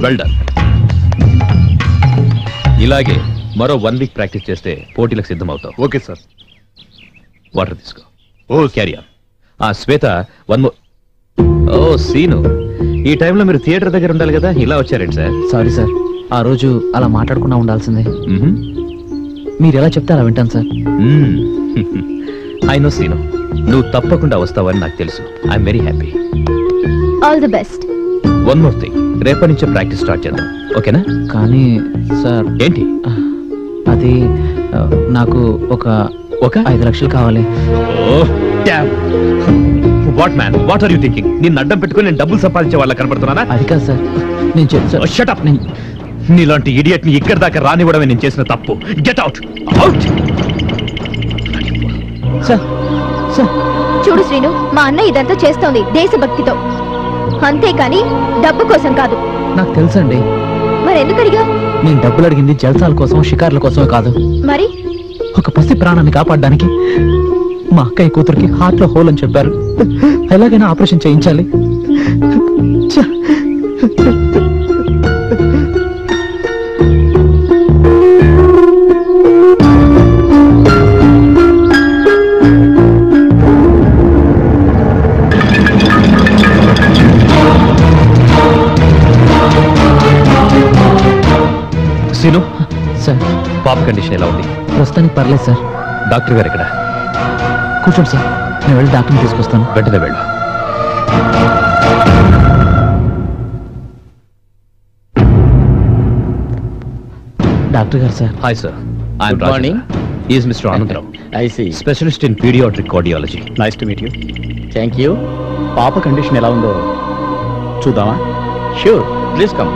Well done. ఇలాగే మరో 1 week practice చేస్తే పోటీలకు సిద్ధమవుతావు. Okay sir. వాటర్ తీసుకో. Oh carry on. Shweta, 1 more. Oh Seenu, ఈ టైంలో మీరు థియేటర్ దగ్గర ఉండాలి కదా, ఇలా వచ్చారండి సార్? సారీ సార్, ఆ రోజు అలా మాట్లాడకుండా ఉండాల్సిందే. మీరు ఎలా చెప్తే అలా వింటాను సార్. ఐ నో సీను, నువ్వు తప్పకుండా వస్తావని నాకు తెలుసు. I'm very happy. All the best. 1 more thing, రేపటి నుంచే ప్రాక్టీస్ స్టార్ట్ చేద్దాం, ఓకేనా? కానీ సార్. ఏంటి? అది నాకు ఒక 5 లక్షలు కావాలి. What man, what are you thinking? నిన్ను అడ్డం పెట్టుకుని నేను డబ్బులు సంపాదించే వాళ్ళ కనపడుతున్నానా? అది కాదు సార్, నేను చెప్తాను. Shut up. నీలాంటి ఇడియట్ ని ఇక్కడి దాకా రానివ్వడమే నేను చేసిన తప్పు. Get out. Out. Sir sir చూడు శ్రీను, మా అన్న ఇదంతా చేస్తోంది దేశభక్తితో, అంతేకాని డబ్బు కోసం కాదు. నాకు తెలుసండి. మరి ఎందుకు అడిగా? నేను డబ్బులు అడిగింది జల్సాల కోసం, షికార్ల కోసమే కాదు. మరి ఒక పసి ప్రాణాన్ని కాపాడడానికి. మా అక్కయ్య కూతురికి హార్ట్ లో హోల్ అని చెప్పారు. ఎలాగైనా ఆపరేషన్ చేయించాలి. సీను సార్, పాప కండిషన్ ఎలా ఉంది? ప్రస్తుతానికి పర్లేదు సార్. డాక్టర్ గారు ఎక్కడ? కూర్చోండి సార్, నేను వెళ్ళి డాక్టర్ని తీసుకొస్తాను. వెంటనే వెళ్ళు. డాక్టర్ గారు sir. Hi sir, I'm Good morning. Is mister Anandarao, I see. Specialist in paediatric cardiology. Nice to meet you. Thank you. పాప కండిషన్ ఎలా ఉందో చూద్దామా? Sure. Please come.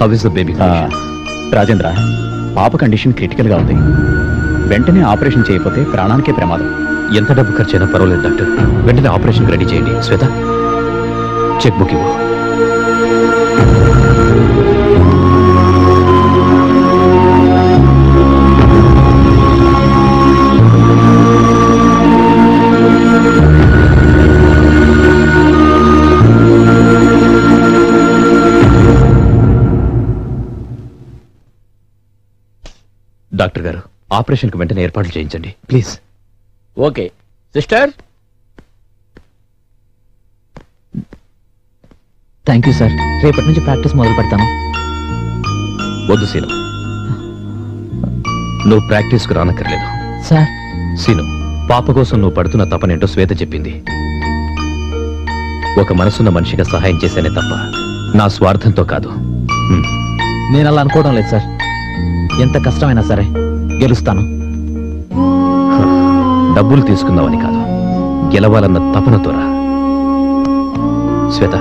How is the baby condition? Rajendra, పాప కండిషన్ క్రిటికల్ గా ఉంది. వెంటనే operation చేయకపోతే ప్రాణానికే ప్రమాదం. ఎంత డబ్బు ఖర్చైనా పర్వాలేదు డాక్టర్, వెంటనే ఆపరేషన్ రెడీ చేయండి. శ్వేత, చెక్ బుక్ ఇవ్వు. డాక్టర్ గారు, ఆపరేషన్కి వెంటనే ఏర్పాట్లు చేయించండి please. Okay sister. Thank you sir, రేపటి నుంచి ప్రాక్టీస్ మొదలు పెడతాను. వద్దు సీను, నువ్వు ప్రాక్టీస్కు రానక్కర్లేదు. సార్. సీను, పాప కోసం నువ్వు పడుతున్న తపనేంటో శ్వేత చెప్పింది. ఒక మనసున్న మనిషిగా సహాయం చేసేనే తప్ప నా స్వార్థంతో కాదు. నేను అలా అనుకోవడం లేదు సార్, ఎంత కష్టమైనా సరే గెలుస్తాను. డబ్బులు తీసుకుందామని కాదు, గెలవాలన్న తపనతో రా. శ్వేత,